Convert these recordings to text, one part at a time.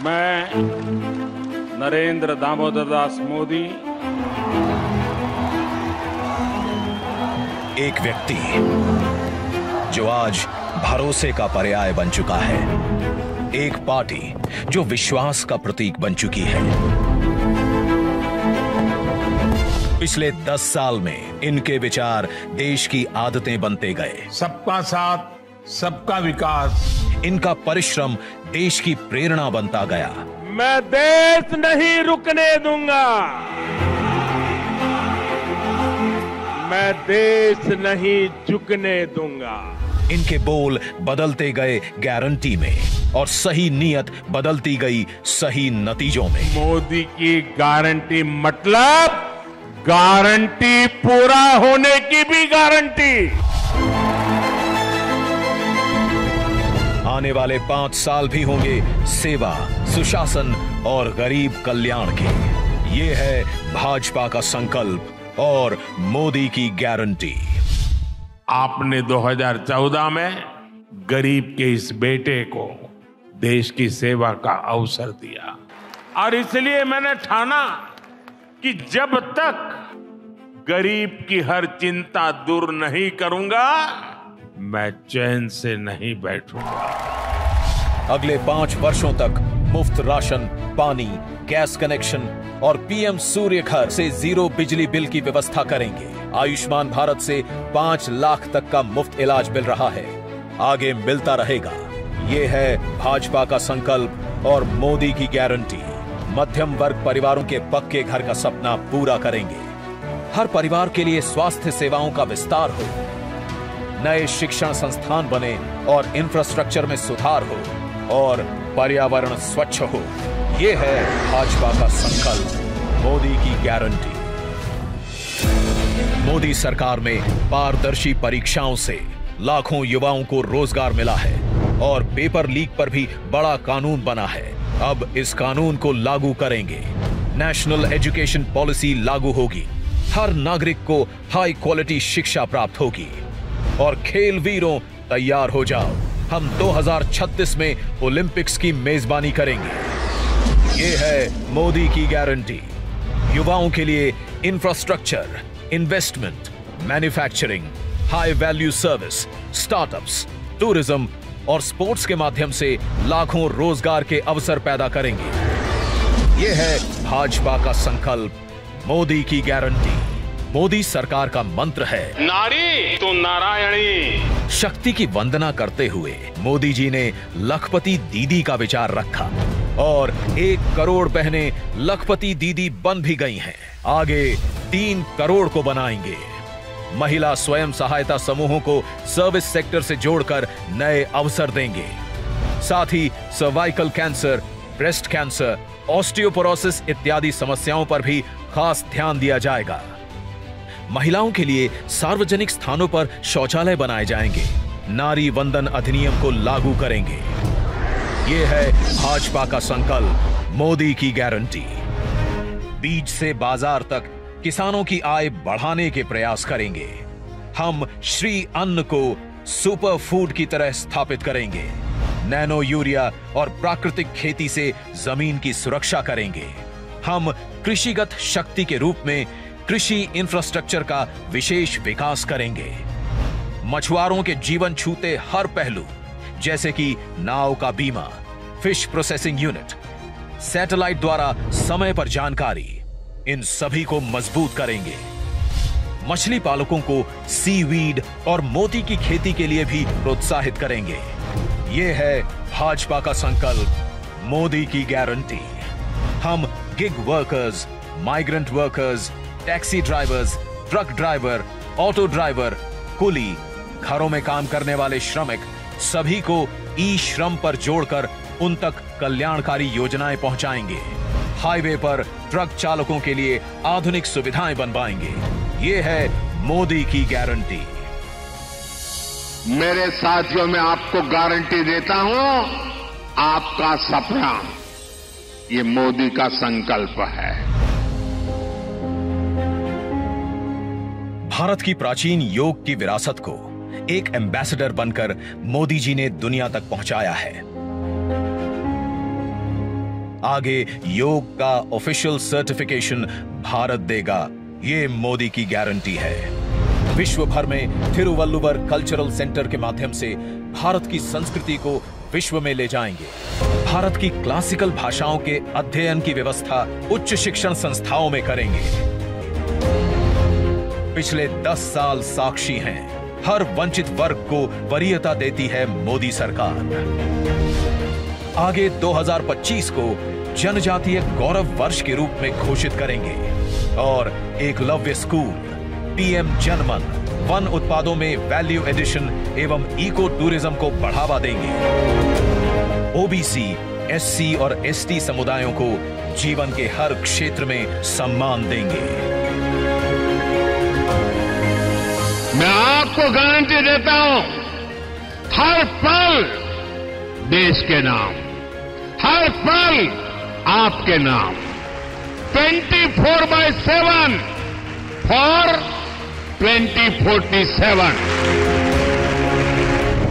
मैं नरेंद्र दामोदर दास मोदी एक व्यक्ति जो आज भरोसे का पर्याय बन चुका है, एक पार्टी जो विश्वास का प्रतीक बन चुकी है। पिछले 10 साल में इनके विचार देश की आदतें बनते गए। सबका साथ, सबका विकास। इनका परिश्रम देश की प्रेरणा बनता गया। मैं देश नहीं रुकने दूंगा, मैं देश नहीं झुकने दूंगा। इनके बोल बदलते गए गारंटी में और सही नियत बदलती गई सही नतीजों में। मोदी की गारंटी मतलब गारंटी पूरा होने की भी गारंटी। आने वाले 5 साल भी होंगे सेवा, सुशासन और गरीब कल्याण के। ये है भाजपा का संकल्प और मोदी की गारंटी। आपने 2014 में गरीब के इस बेटे को देश की सेवा का अवसर दिया और इसलिए मैंने ठाना कि जब तक गरीब की हर चिंता दूर नहीं करूंगा, मैं चैन से नहीं बैठूंगा। अगले 5 वर्षों तक मुफ्त राशन, पानी, गैस कनेक्शन और पीएम सूर्य घर से 0 बिजली बिल की व्यवस्था करेंगे। आयुष्मान भारत से 5 लाख तक का मुफ्त इलाज मिल रहा है, आगे मिलता रहेगा। ये है भाजपा का संकल्प और मोदी की गारंटी। मध्यम वर्ग परिवारों के पक्के घर का सपना पूरा करेंगे। हर परिवार के लिए स्वास्थ्य सेवाओं का विस्तार हो, नए शिक्षण संस्थान बने और इंफ्रास्ट्रक्चर में सुधार हो और पर्यावरण स्वच्छ हो। यह है भाजपा का संकल्प, मोदी की गारंटी। मोदी सरकार में पारदर्शी परीक्षाओं से लाखों युवाओं को रोजगार मिला है और पेपर लीक पर भी बड़ा कानून बना है। अब इस कानून को लागू करेंगे। नेशनल एजुकेशन पॉलिसी लागू होगी। हर नागरिक को हाई क्वालिटी शिक्षा प्राप्त होगी। और खेल वीरों तैयार हो जाओ, हम 2036 में ओलंपिक्स की मेजबानी करेंगे। ये है मोदी की गारंटी। युवाओं के लिए infrastructure, investment, manufacturing, high value service, startups, tourism और स्पोर्ट्स के माध्यम से लाखों रोजगार के अवसर पैदा करेंगे। यह है भाजपा का संकल्प, मोदी की गारंटी। मोदी सरकार का मंत्र है नारी तो नारायणी। शक्ति की वंदना करते हुए मोदी जी ने लखपति दीदी का विचार रखा और 1 करोड़ बहनें लखपति दीदी बन भी गई हैं। आगे 3 करोड़ को बनाएंगे। महिला स्वयं सहायता समूहों को सर्विस सेक्टर से जोड़कर नए अवसर देंगे। साथ ही cervical cancer, breast cancer, osteoporosis इत्यादि समस्याओं पर भी खास ध्यान दिया जाएगा। महिलाओं के लिए सार्वजनिक स्थानों पर शौचालय बनाए जाएंगे। नारी वंदन अधिनियम को लागू करेंगे। यह है भाजपा का संकल्प, मोदी की गारंटी। बीज से बाजार तक किसानों की आय बढ़ाने के प्रयास करेंगे। हम श्री अन्न को सुपर फूड की तरह स्थापित करेंगे। नैनो यूरिया और प्राकृतिक खेती से जमीन की सुरक्षा करेंगे। हम कृषिगत शक्ति के रूप में कृषि इंफ्रास्ट्रक्चर का विशेष विकास करेंगे। मछुआरों के जीवन छूते हर पहलू, जैसे कि नाव का बीमा, फिश प्रोसेसिंग यूनिट, सैटेलाइट द्वारा समय पर जानकारी, इन सभी को मजबूत करेंगे। मछली पालकों को सीवीड और मोती की खेती के लिए भी प्रोत्साहित करेंगे। यह है भाजपा का संकल्प, मोदी की गारंटी। हम gig workers, migrant workers, taxi drivers, truck driver, auto driver, कुली, घरों में काम करने वाले श्रमिक, सभी को ई श्रम पर जोड़कर उन तक कल्याणकारी योजनाएं पहुंचाएंगे। हाईवे पर ट्रक चालकों के लिए आधुनिक सुविधाएं बनवाएंगे। ये है मोदी की गारंटी। मेरे साथियों, मैं आपको गारंटी देता हूं, आपका सपना ये मोदी का संकल्प है। भारत की प्राचीन योग की विरासत को एक एम्बेसडर बनकर मोदी जी ने दुनिया तक पहुंचाया है। आगे योग का ऑफिशियल सर्टिफिकेशन भारत देगा, ये मोदी की गारंटी है। विश्व भर में थिरुवल्लुवर कल्चरल सेंटर के माध्यम से भारत की संस्कृति को विश्व में ले जाएंगे। भारत की क्लासिकल भाषाओं के अध्ययन की व्यवस्था उच्च शिक्षण संस्थाओं में करेंगे। पिछले 10 साल साक्षी हैं, हर वंचित वर्ग को वरीयता देती है मोदी सरकार। आगे 2025 को जनजातीय गौरव वर्ष के रूप में घोषित करेंगे और एकलव्य स्कूल, पीएम जनमन, वन उत्पादों में वैल्यू एडिशन एवं इको टूरिज्म को बढ़ावा देंगे। ओबीसी, एससी और एसटी समुदायों को जीवन के हर क्षेत्र में सम्मान देंगे। मैं आपको गारंटी देता हूं, हर पल देश के नाम, हर पल आपके नाम, 24/7 फॉर 2047।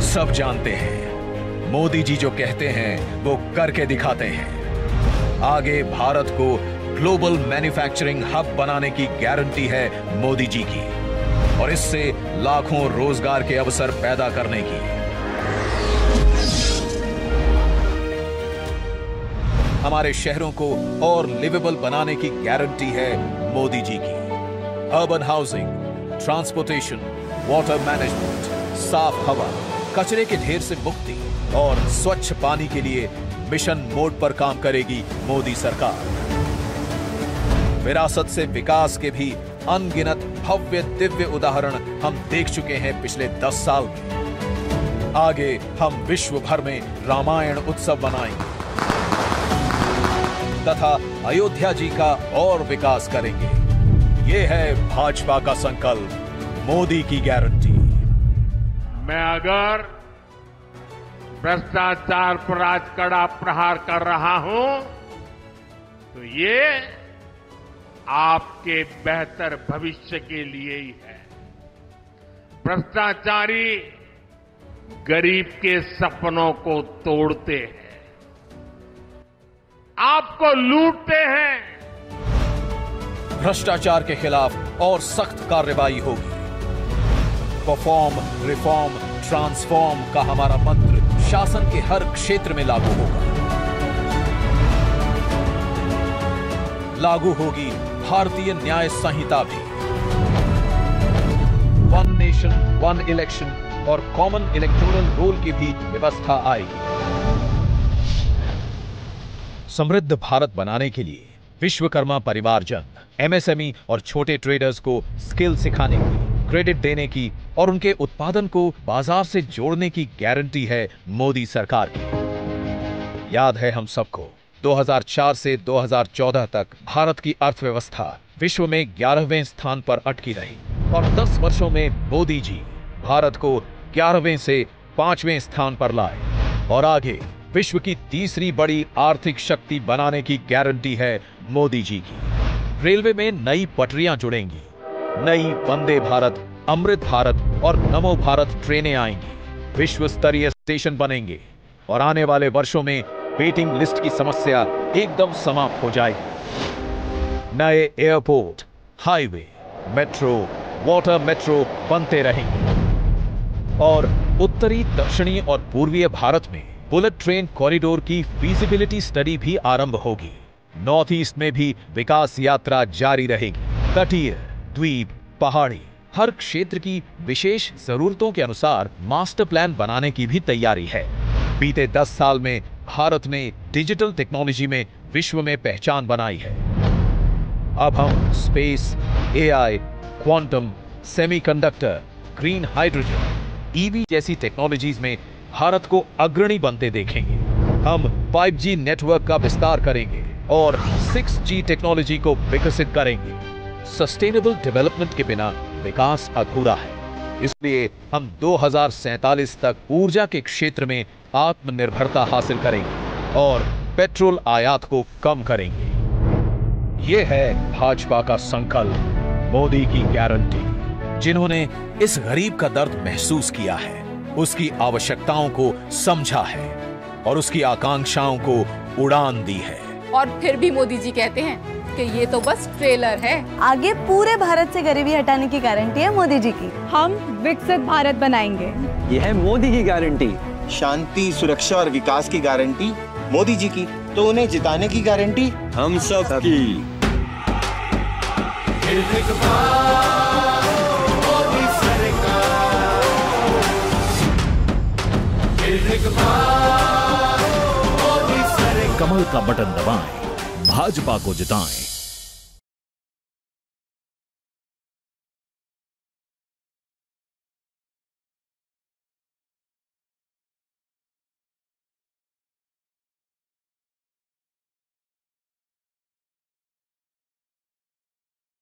सब जानते हैं, मोदी जी जो कहते हैं वो करके दिखाते हैं। आगे भारत को ग्लोबल मैन्युफैक्चरिंग हब बनाने की गारंटी है मोदी जी की, और इससे लाखों रोजगार के अवसर पैदा करने की। हमारे शहरों को और लिवेबल बनाने की गारंटी है मोदी जी की। Urban housing, transportation, water management, साफ हवा, कचरे के ढेर से मुक्ति और स्वच्छ पानी के लिए मिशन मोड पर काम करेगी मोदी सरकार। विरासत से विकास के भी अनगिनत भव्य दिव्य उदाहरण हम देख चुके हैं पिछले 10 साल में। आगे हम विश्व भर में रामायण उत्सव मनाएंगे तथा अयोध्या जी का और विकास करेंगे। ये है भाजपा का संकल्प, मोदी की गारंटी। मैं अगर भ्रष्टाचार पर आज कड़ा प्रहार कर रहा हूं तो ये आपके बेहतर भविष्य के लिए ही है। भ्रष्टाचारी गरीब के सपनों को तोड़ते हैं, आपको लूटते हैं। भ्रष्टाचार के खिलाफ और सख्त कार्रवाई होगी। परफॉर्म, रिफॉर्म, ट्रांसफॉर्म का हमारा मंत्र शासन के हर क्षेत्र में लागू होगा। लागू होगी भारतीय न्याय संहिता भी। वन नेशन, वन इलेक्शन और कॉमन इलेक्टोरल रोल की भी व्यवस्था आएगी। समृद्ध भारत बनाने के लिए विश्वकर्मा परिवारजन, एमएसएमई और छोटे ट्रेडर्स को स्किल सिखाने की, क्रेडिट देने की और उनके उत्पादन को बाजार से जोड़ने की गारंटी है मोदी सरकार की। याद है हम सबको, 2004 से 2014 तक भारत की अर्थव्यवस्था विश्व में 11वें स्थान पर अटकी रही और 10 वर्षों में मोदी जी भारत को 11वें से 5वें स्थान पर लाए और आगे विश्व की तीसरी बड़ी आर्थिक शक्ति बनाने की गारंटी है मोदी जी की। रेलवे में नई पटरियां जुड़ेंगी, नई वंदे भारत, अमृत भारत और नमो भारत ट्रेनें आएंगी, विश्व स्तरीय स्टेशन बनेंगे और आने वाले वर्षों में वेटिंग लिस्ट की समस्या एकदम समाप्त हो जाएगी। नए airport, highway, metro, water metro बनते रहेंगे और उत्तरी, दक्षिणी और पूर्वीय भारत में बुलेट ट्रेन कॉरिडोर की फीजिबिलिटी स्टडी भी आरंभ होगी। नॉर्थ ईस्ट में भी विकास यात्रा जारी रहेगी। तटीय, द्वीप, पहाड़ी, हर क्षेत्र की विशेष जरूरतों के अनुसार मास्टर प्लान बनाने की भी तैयारी है। बीते 10 साल में भारत ने डिजिटल टेक्नोलॉजी में विश्व में पहचान बनाई है। अब हम space, AI, quantum, semiconductor, green hydrogen, EV जैसी टेक्नोलॉजीज में भारत को अग्रणी बनते देखेंगे। हम 5G नेटवर्क का विस्तार करेंगे और 6G टेक्नोलॉजी को विकसित करेंगे। सस्टेनेबल डेवलपमेंट के बिना विकास अधूरा है, इसलिए हम 2047 तक ऊर्जा के क्षेत्र में आत्मनिर्भरता हासिल करेंगे और पेट्रोल आयात को कम करेंगे। ये है भाजपा का संकल्प, मोदी की गारंटी। जिन्होंने इस गरीब का दर्द महसूस किया है, उसकी आवश्यकताओं को समझा है और उसकी आकांक्षाओं को उड़ान दी है। और फिर भी मोदी जी कहते हैं कि ये तो बस ट्रेलर है। आगे पूरे भारत से गरीबी हटाने की गारंटी है मोदी जी की। हम विकसित भारत बनाएंगे। ये है मोदी की गारंटी। शांति, सुरक्षा और विकास की गारंटी मोदी जी की, तो उन्हें जिताने की गारंटी हम सब की। कमल का बटन दबाएं, भाजपा को जिताएं।